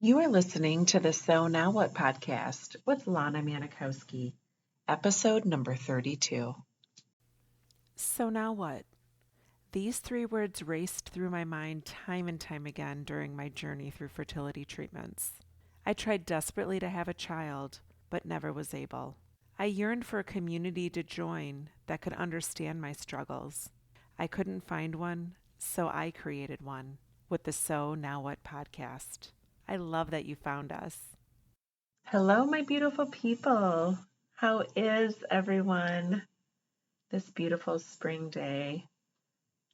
You are listening to the So Now What podcast with Lana Manikowski, episode number 32. So now what? These three words raced through my mind time and time again during my journey through fertility treatments. I tried desperately to have a child, but never was able. I yearned for a community to join that could understand my struggles. I couldn't find one, so I created one with the So Now What podcast. I love that you found us. Hello, my beautiful people. How is everyone this beautiful spring day?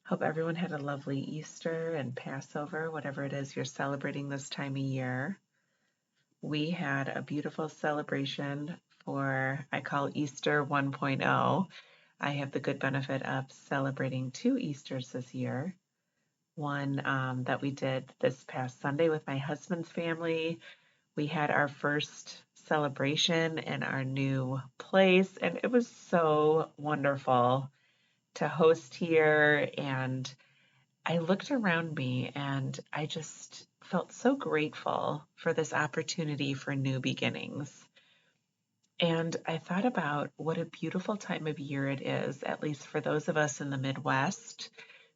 Hope everyone had a lovely Easter and Passover, whatever it is you're celebrating this time of year. We had a beautiful celebration for, I call Easter 1.0. I have the good benefit of celebrating two Easters this year. One that we did this past Sunday with my husband's family. We had our first celebration in our new place, and it was so wonderful to host here. And I looked around me and I just felt so grateful for this opportunity for new beginnings. And I thought about what a beautiful time of year it is, at least for those of us in the Midwest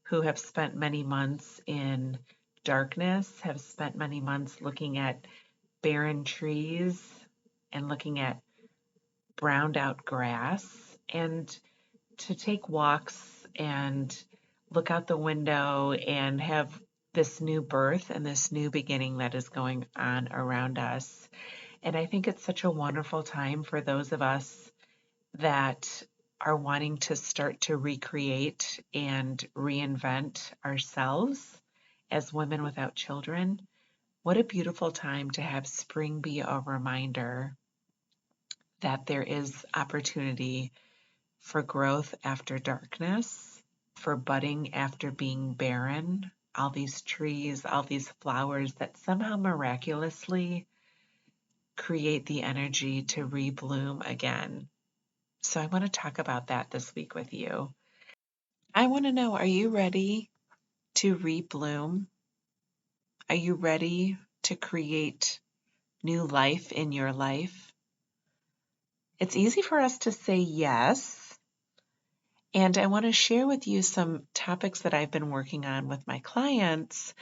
who have spent many months in darkness, have spent many months looking at barren trees and looking at browned out grass, and to take walks and look out the window and have this new birth and this new beginning that is going on around us. And I think it's such a wonderful time for those of us that are wanting to start to recreate and reinvent ourselves as women without children. What a beautiful time to have spring be a reminder that there is opportunity for growth after darkness, for budding after being barren, all these trees, all these flowers that somehow miraculously create the energy to rebloom again. So I want to talk about that this week with you. I want to know, are you ready to rebloom? Are you ready to create new life in your life? It's easy for us to say yes. And I want to share with you some topics that I've been working on with my clients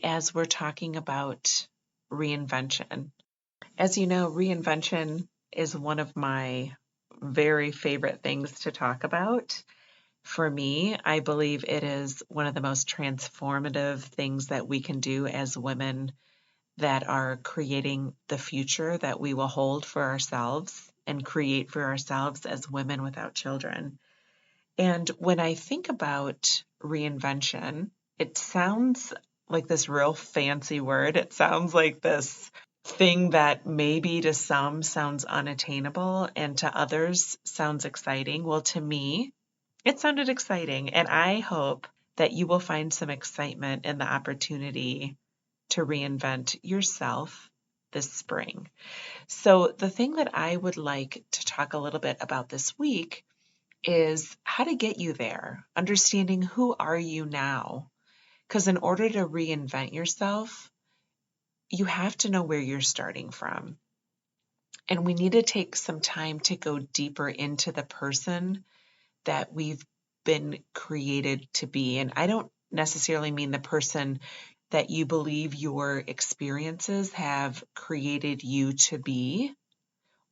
as we're talking about reinvention. As you know, reinvention is one of my very favorite things to talk about. For me, I believe it is one of the most transformative things that we can do as women that are creating the future that we will hold for ourselves and create for ourselves as women without children. And when I think about reinvention, it sounds like this real fancy word. It sounds like this thing that maybe to some sounds unattainable and to others sounds exciting. Well, to me, it sounded exciting, and I hope that you will find some excitement in the opportunity to reinvent yourself this spring. So, the thing that I would like to talk a little bit about this week is how to get you there, understanding who are you now? Because in order to reinvent yourself, you have to know where you're starting from. And we need to take some time to go deeper into the person that we've been created to be. And I don't necessarily mean the person that you believe your experiences have created you to be,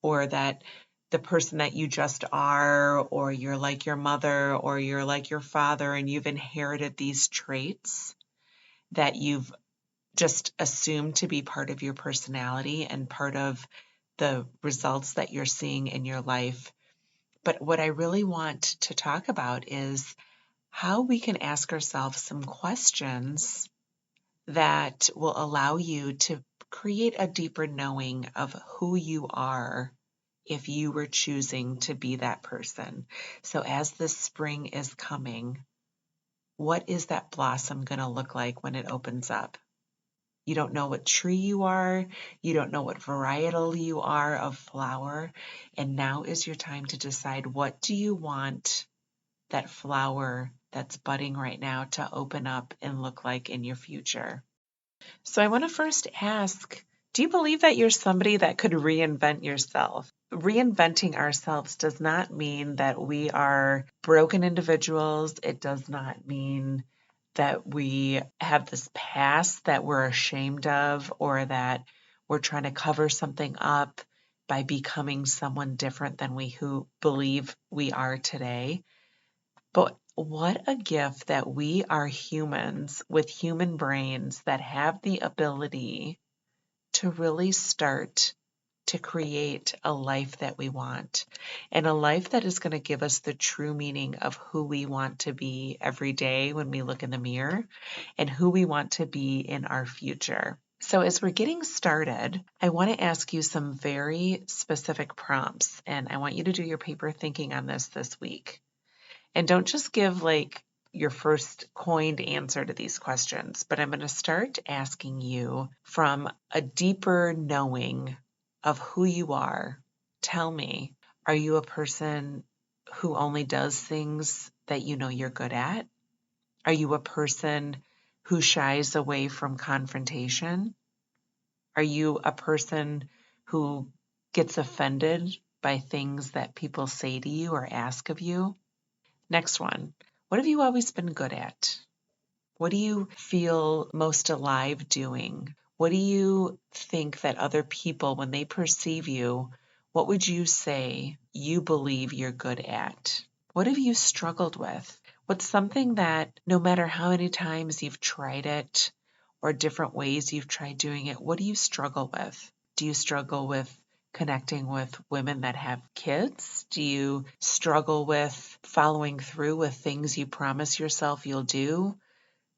or that the person that you just are, or you're like your mother, or you're like your father, and you've inherited these traits that you've just assumed to be part of your personality and part of the results that you're seeing in your life. But what I really want to talk about is how we can ask ourselves some questions that will allow you to create a deeper knowing of who you are if you were choosing to be that person. So as the spring is coming, what is that blossom going to look like when it opens up? You don't know what tree you are. You don't know what varietal you are of flower. And now is your time to decide, what do you want that flower that's budding right now to open up and look like in your future? So I want to first ask, do you believe that you're somebody that could reinvent yourself? Reinventing ourselves does not mean that we are broken individuals. It does not mean that we have this past that we're ashamed of or that we're trying to cover something up by becoming someone different than we who believe we are today. But what a gift that we are humans with human brains that have the ability to really start to create a life that we want and a life that is going to give us the true meaning of who we want to be every day when we look in the mirror and who we want to be in our future. So, as we're getting started, I want to ask you some very specific prompts, and I want you to do your paper thinking on this week. And don't just give like your first coined answer to these questions, but I'm going to start asking you from a deeper knowing of who you are. Tell me, are you a person who only does things that you know you're good at? Are you a person who shies away from confrontation? Are you a person who gets offended by things that people say to you or ask of you? Next one. What have you always been good at? What do you feel most alive doing? What do you think that other people, when they perceive you, what would you say you believe you're good at? What have you struggled with? What's something that no matter how many times you've tried it or different ways you've tried doing it, what do you struggle with? Do you struggle with connecting with women that have kids? Do you struggle with following through with things you promise yourself you'll do?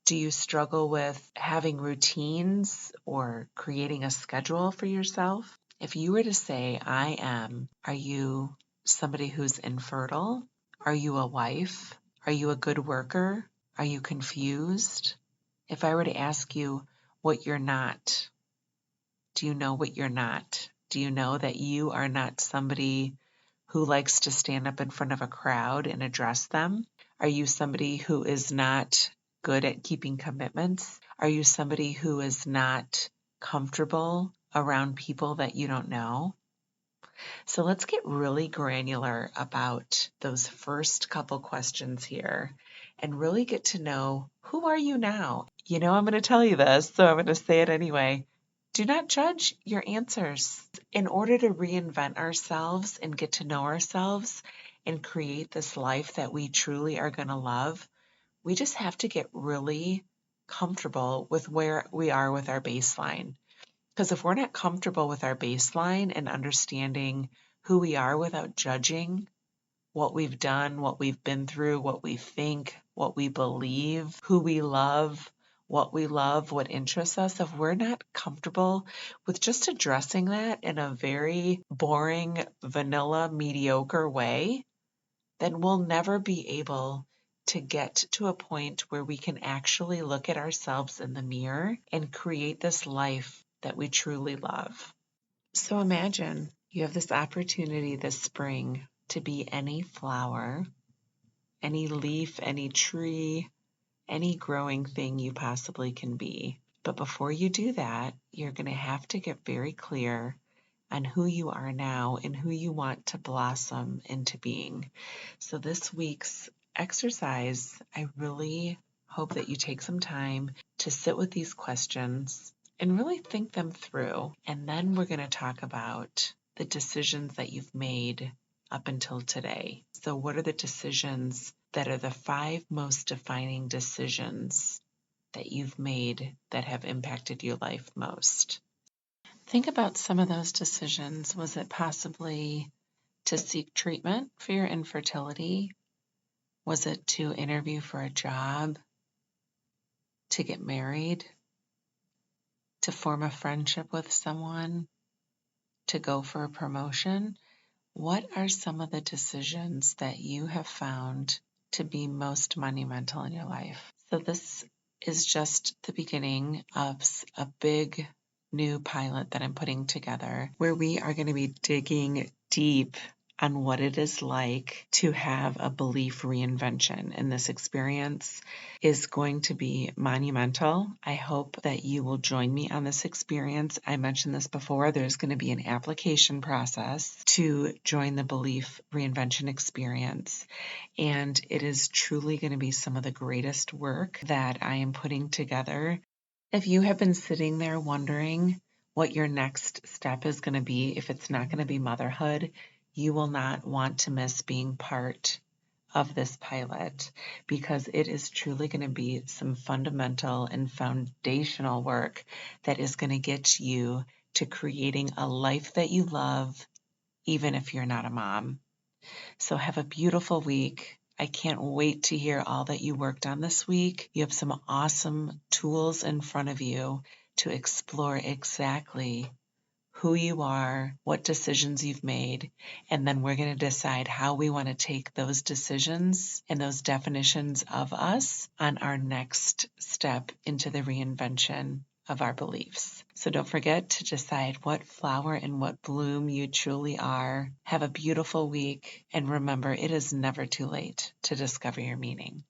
Do you struggle with having routines or creating a schedule for yourself? If you were to say, I am, are you somebody who's infertile? Are you a wife? Are you a good worker? Are you confused? If I were to ask you what you're not, do you know what you're not? Do you know that you are not somebody who likes to stand up in front of a crowd and address them? Are you somebody who is not good at keeping commitments? Are you somebody who is not comfortable around people that you don't know? So let's get really granular about those first couple questions here and really get to know, who are you now? You know, I'm going to tell you this, so I'm going to say it anyway. Do not judge your answers. In order to reinvent ourselves and get to know ourselves and create this life that we truly are going to love, we just have to get really comfortable with where we are with our baseline. Because if we're not comfortable with our baseline and understanding who we are without judging what we've done, what we've been through, what we think, what we believe, who we love, what interests us, if we're not comfortable with just addressing that in a very boring, vanilla, mediocre way, then we'll never be able to get to a point where we can actually look at ourselves in the mirror and create this life that we truly love. So imagine you have this opportunity this spring to be any flower, any leaf, any tree, any growing thing you possibly can be. But before you do that, you're going to have to get very clear on who you are now and who you want to blossom into being. So this week's exercise, I really hope that you take some time to sit with these questions and really think them through. And then we're going to talk about the decisions that you've made up until today. So what are the decisions that are the 5 most defining decisions that you've made that have impacted your life most? Think about some of those decisions. Was it possibly to seek treatment for your infertility? Was it to interview for a job? To get married? To form a friendship with someone? To go for a promotion? What are some of the decisions that you have found to be most monumental in your life? So this is just the beginning of a big new pilot that I'm putting together where we are going to be digging deep on what it is like to have a belief reinvention. And this experience is going to be monumental. I hope that you will join me on this experience. I mentioned this before. There's going to be an application process to join the belief reinvention experience. And it is truly going to be some of the greatest work that I am putting together. If you have been sitting there wondering what your next step is going to be, if it's not going to be motherhood, you will not want to miss being part of this pilot, because it is truly going to be some fundamental and foundational work that is going to get you to creating a life that you love, even if you're not a mom. So have a beautiful week. I can't wait to hear all that you worked on this week. You have some awesome tools in front of you to explore exactly who you are, what decisions you've made, and then we're going to decide how we want to take those decisions and those definitions of us on our next step into the reinvention of our beliefs. So don't forget to decide what flower and what bloom you truly are. Have a beautiful week, and remember, it is never too late to discover your meaning.